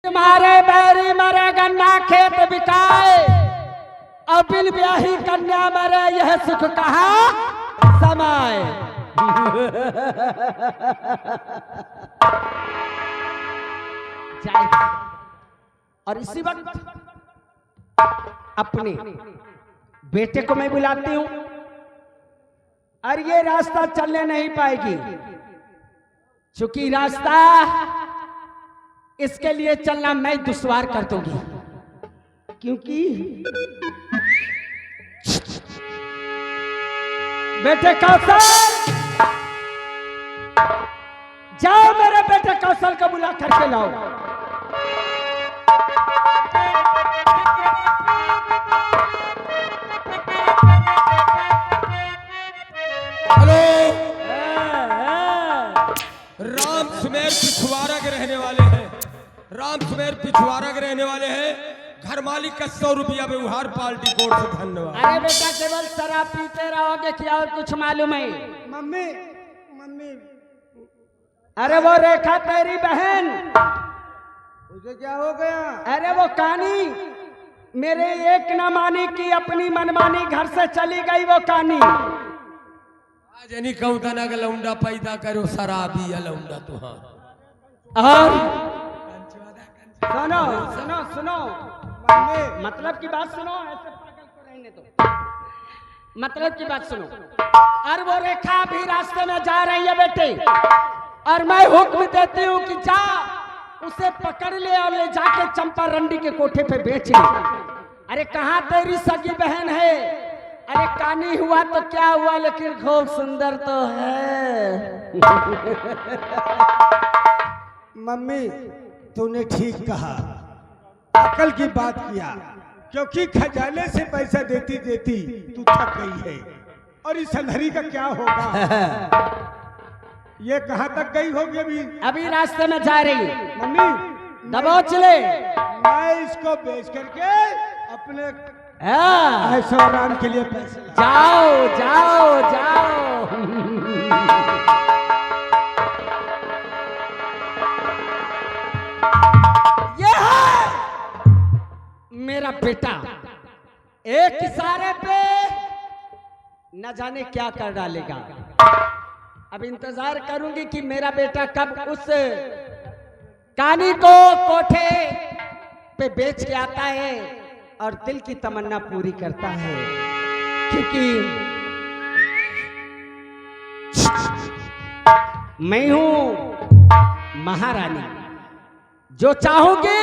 तुम्हारे बैरी मरे गन्ना खेत बिकाए और बिन ब्याही कन्या मरे यह सुख कहाँ समाए। और इसी वक्त अपने बेटे को मैं बुलाती हूं और ये रास्ता चलने नहीं पाएगी, क्योंकि रास्ता इसके लिए चलना मैं दुश्वार कर दूंगी, क्योंकि बेटे कौशल, जाओ मेरे बेटे कौशल को बुला करके लाओ। हेलो, राम सुमेर पिछवाड़ा के रहने वाले हैं, राम सुमेर पिछवाड़ा के रहने वाले हैं। घर मालिक का 100 रुपया व्यवहार पार्टी कोर्ट से धन्यवाद। अरे बेटा केवल शराब पीते रहोगे क्या और कुछ मालूम है? मम्मी मम्मी अरे वो रेखा तेरी बहन, उसे क्या हो गया? अरे वो कानी मेरे एक न मानी की अपनी मनमानी घर से चली गई। वो कानी आज नहीं कहूँ था ना कि लौंडा पैदा करो शराबी या लौंडा तुहार। और सुनो सुनो सुनो, मम्मी मतलब की बात सुनो, ऐसे पागल को रहने दो। मतलब की बात सुनो। और वो रेखा भी रास्ते में जा रही है बेटे, और मैं हुक्म देती हूँ कि जा उसे पकड़ ले और ले जाके चंपा रंडी के कोठे पे बेच ले। अरे कहाँ तेरी सगी बहन है? अरे कानी हुआ तो क्या हुआ, लेकिन खूब सुंदर तो है। मम्मी तूने ठीक कहा, अकल की बात किया, क्योंकि खजाने से पैसा देती देती तू थक गई है। और इस अंधरी का क्या होगा? ये कहाँ तक गई होगी? अभी रास्ते में जा रही है। मम्मी दबोच ले। मैं इसको बेच करके अपने हाँ। ऐशो आराम के लिए पैसे जाओ जाओ जाओ। ये है मेरा बेटा, एक इशारे पे न जाने क्या कर डालेगा। अब इंतजार करूंगी कि मेरा बेटा कब उस कानी को कोठे पे बेच के आता है और दिल की तमन्ना पूरी करता है, क्योंकि मैं हूं महारानी, जो चाहूंगी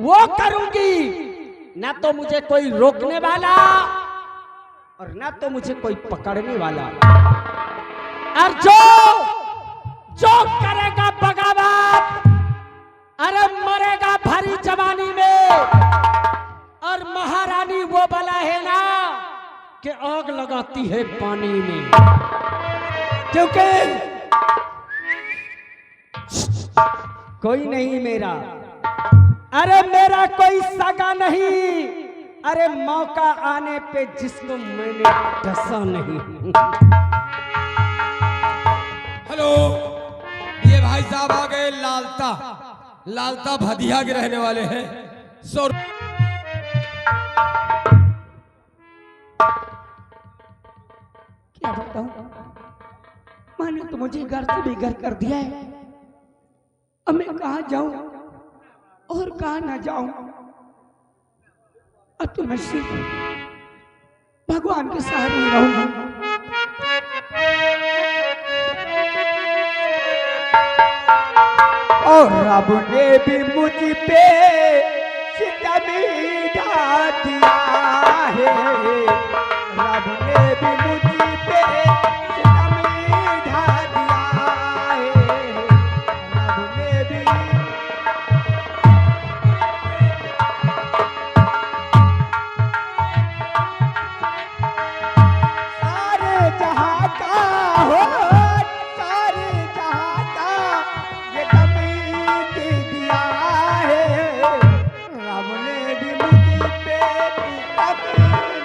वो करूंगी। ना तो मुझे कोई रोकने वाला और ना तो मुझे कोई पकड़ने वाला। और जो करेगा बगावत, अरे मरेगा भरी जवानी में। और महारानी वो बला है ना कि आग लगाती है पानी में, क्योंकि कोई नहीं मेरा, अरे मेरा कोई सगा नहीं, अरे मौका आने पे जिसको मैंने डसा नहीं। हेलो, ये भाई साहब आ गए लालता, लालता भदिया के रहने वाले हैं। 100 क्या बताऊं, मैंने तो मुझे घर से बेघर कर दिया है। अब मैं कहाँ जाऊं और कहाँ ना जाऊं। अब तो मैं सिर्फ भगवान के सहारे ही रहूंगा। और रब ने भी मुझ पे सितम ढा दिया है, रब ने भी मुझ पे सितम ढा दिया है, रब ने भी। सारे जहां का हो, सारे जहां का ये दमीद दिया है, रब ने भी मुझ पे सितम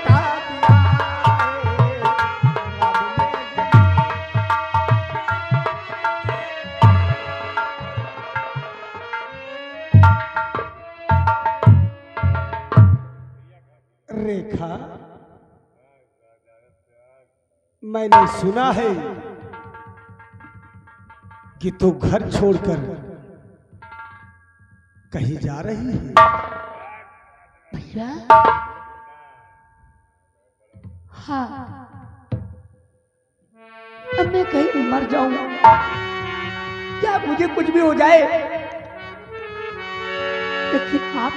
ढा दिया है। रेखा, मैंने सुना है कि तू घर छोड़कर कहीं जा रही है। भैया हाँ, अब मैं कहीं मर जाऊं क्या मुझे कुछ भी हो जाए, लेकिन आप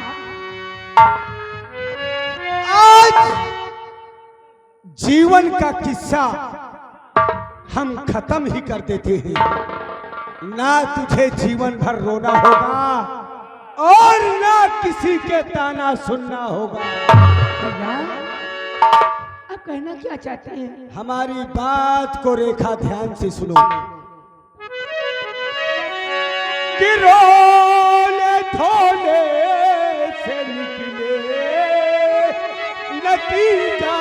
आज जीवन का किस्सा हम खत्म ही कर देते हैं। ना तुझे जीवन भर रोना होगा और ना किसी के ताना सुनना होगा। भैया आप कहना क्या चाहते हैं? हमारी बात को रेखा ध्यान से सुनो कि रोने धोने से निकले नतीजा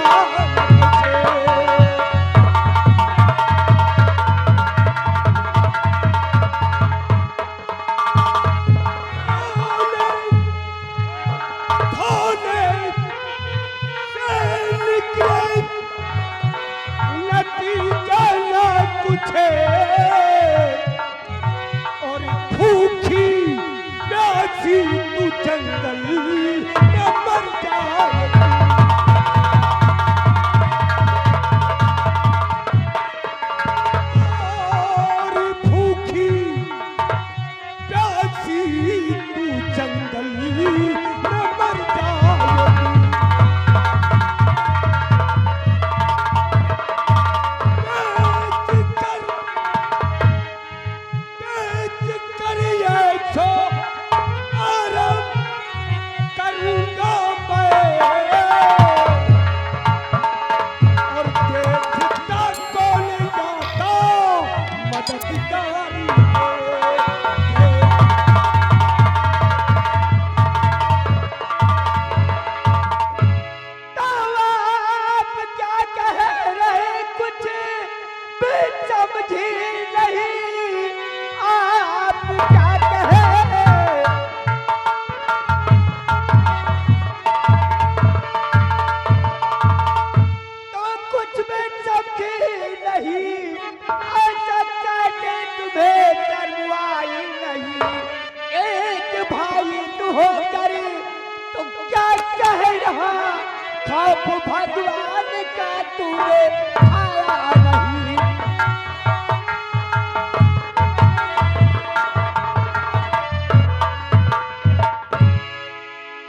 भगवान का तूने आया नहीं।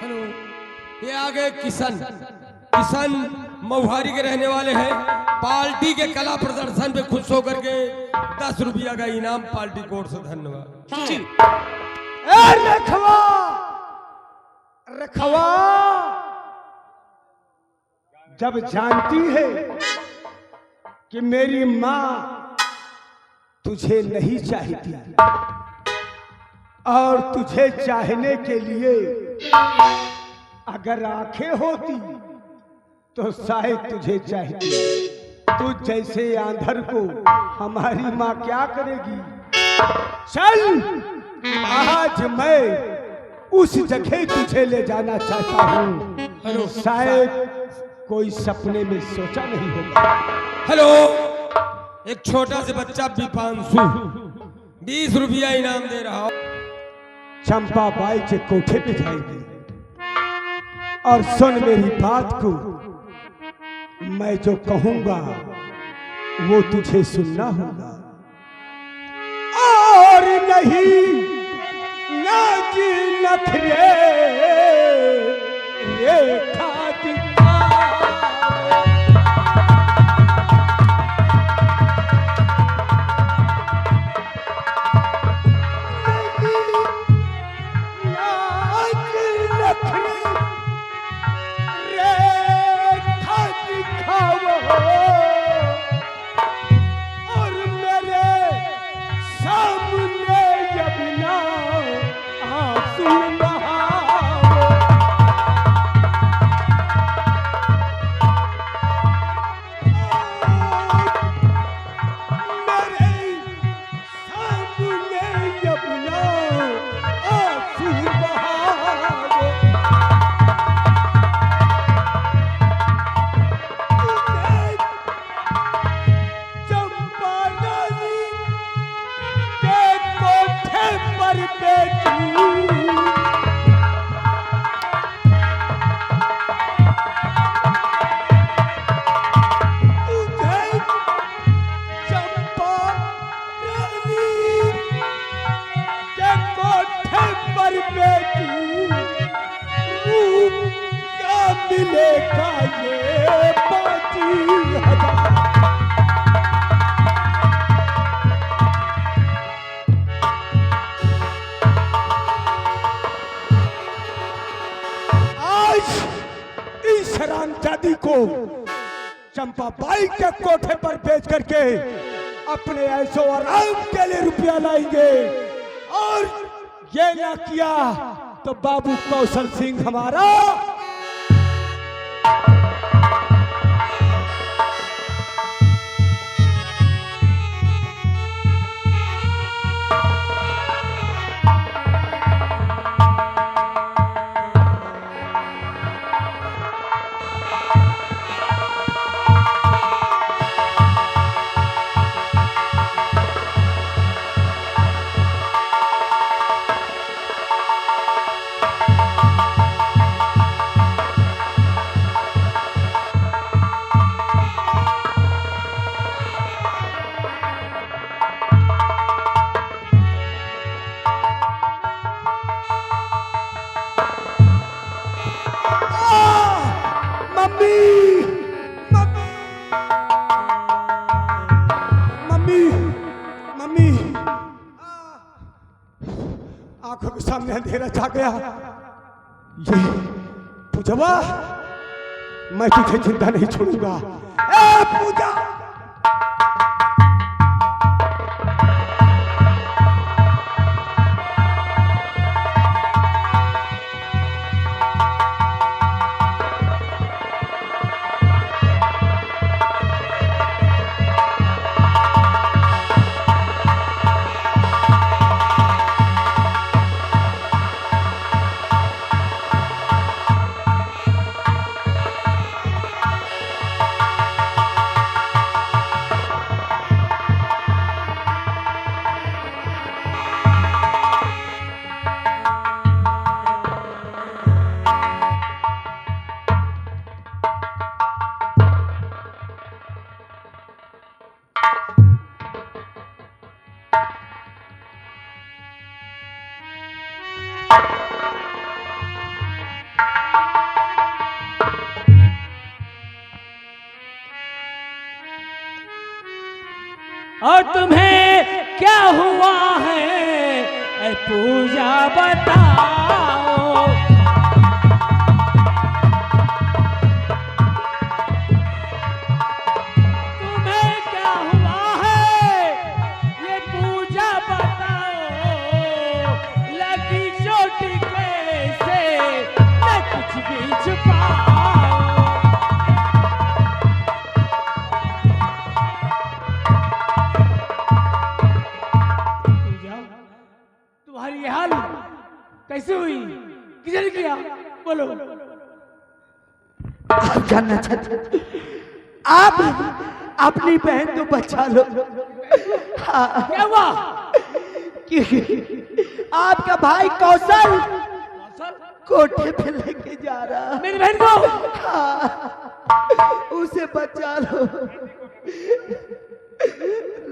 हेलो, ये आ गए किशन। किशन महुआरी के रहने वाले हैं। पार्टी के कला प्रदर्शन पे खुश होकर के 10 रुपया का इनाम पार्टी कोर्ट से। धन्यवाद। रखवा रखवा जब जानती है कि मेरी माँ तुझे नहीं चाहती और तुझे चाहने के लिए अगर आंखें होती तो शायद तुझे चाहती। तू जैसे आंधर को हमारी माँ क्या करेगी। चल आज मैं उस जगह तुझे ले जाना चाहता हूँ। शायद कोई सपने में सोचा नहीं होगा। हेलो, एक छोटा सा बच्चा विपांशु 20 रुपया इनाम दे रहा हूं। चंपा बाई के कोठे पे जाएगी और सुन मेरी बात को। मैं जो कहूंगा वो तुझे सुनना होगा और नहीं नाची नखरे रेखा दिखा। रूप क्या मिलेगा ये 25,000। इस हरामजादी को चंपाबाई के कोठे पर बेच करके अपने ऐशो आराम के लिए रुपया लाएंगे, और ये ना किया तो बाबू कौशल सिंह हमारा आंखों के सामने अंधेरा छा गया। ये पूजवा, मैं तुझे जिंदा नहीं छोड़ूंगा। ए पूजा, और तुम्हें क्या हुआ है ऐ पूजा बताओ। तुम्हें क्या हुआ है ये पूजा बताओ। लगी चोट कैसे न कुछ भी छुपाओ। तुम्हारी ये हाल कैसे हुई, किसने किया, बोलो। आप जानना चाहते, आप अपनी बहन को बचा लो। हाँ। क्या हुआ? कि आपका भाई कौशल कोठे पे लेके जा रहा है। मेरी बहन को? हाँ, उसे बचा लो।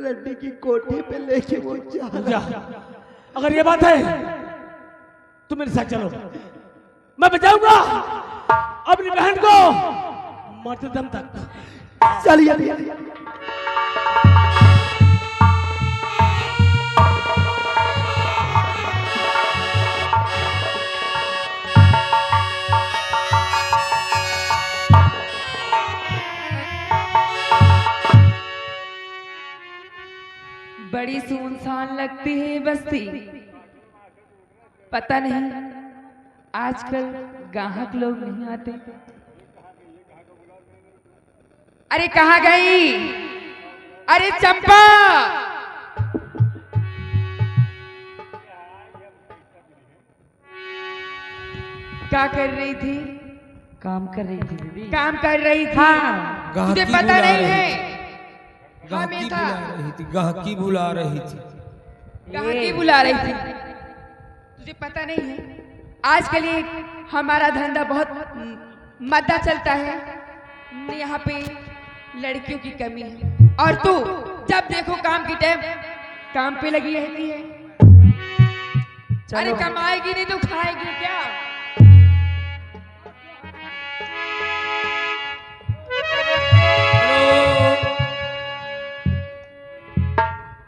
रड्डी की कोठे पे लेके वो जा रहा है। अगर ये बात है तो मेरे साथ चलो, मैं बचाऊंगा अपनी बहन को मरते दम तक। चलिए। बड़ी सुनसान लगती है बस्ती। पता नहीं आजकल ग्राहक लोग नहीं आते। अरे कहाँ गई? अरे चंपा, क्या कर रही थी? काम कर रही थी दीदी। काम कर रही थी। हाँ, तुझे पता नहीं है? गाहकी बुला रही थी। गाहकी बुला रही थी। तुझे पता नहीं है आजकल ये हमारा धंधा बहुत मद्दा चलता है। यहाँ पे लड़कियों की कमी है और तू जब देखो काम की टाइम काम पे लगी रहती है। अरे कमाएगी नहीं तो खाएगी क्या?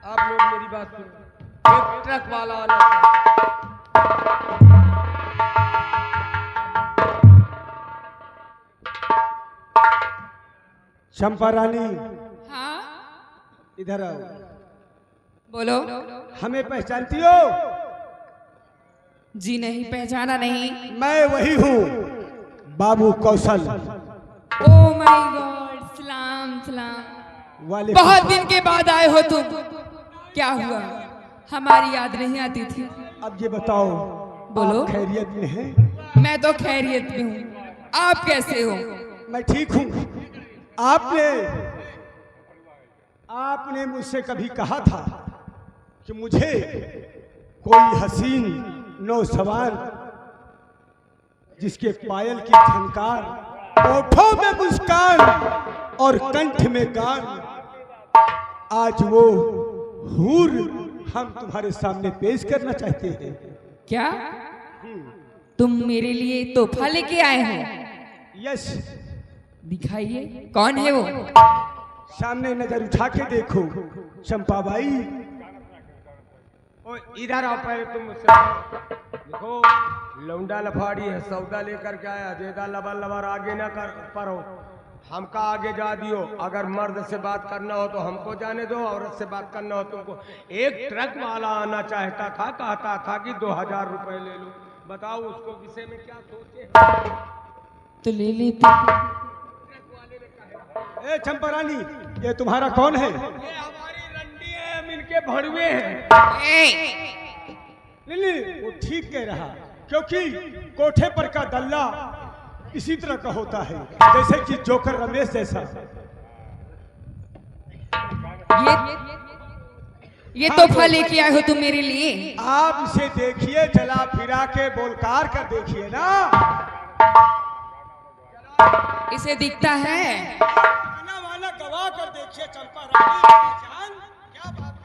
आप लोग मेरी बात सुनो। एक ट्रक वाला आना चाहिए। चंपा रानी हाँ इधर आओ। बोलो। हमें पहचानती हो? जी नहीं, पहचाना नहीं। मैं वही हूँ, बाबू कौशल। ओ माय गॉड, सलाम सलाम। वाले बहुत दिन के बाद आए हो तुम, क्या हुआ? हमारी याद नहीं आती थी? अब ये बताओ, बोलो। आप खैरियत में हैं? मैं तो खैरियत में हूँ, आप कैसे हो? मैं ठीक हूँ। आपने मुझसे कभी कहा था कि मुझे कोई हसीन नौजवान जिसके पायल की झनकार, होठों में मुस्कान और कंठ में गान, आज वो हूर हम तुम्हारे सामने पेश करना चाहते हैं। क्या तुम मेरे लिए तोहफा लेके आए हो? यस। दिखाइए, कौन है वो? सामने नजर उठा के देखो चंपाबाई। ओ इधर आओ, पहले तुम मुझसे देखो। लौंडा लफाड़ी है, सौदा लेकर के आया। जेदा लबर लबर आगे ना कर परो, हमका आगे जा दियो। अगर मर्द से बात करना हो तो हमको जाने दो, औरत से बात करना हो तुमको। एक ट्रक वाला आना चाहता था, कहता था कि 2000 रुपए ले लो। बताओ उसको विषय में क्या सोचे? तो ले लेती। ए चंपा रानी, ये तुम्हारा कौन है? ये हमारी रंडी है, हम इनके भड़वे हैं। नहीं, वो ठीक कह रहा, क्योंकि कोठे पर का दल्ला इसी तरह का होता है, जैसे कि जोकर रमेश जैसा। ये तोहफा लेके आए हो तुम मेरे लिए? आप इसे देखिए, चला फिरा के बोलकार कर देखिए ना। इसे दिखता है? वाला गवा कर देखिए चंपा रानी, जान क्या बात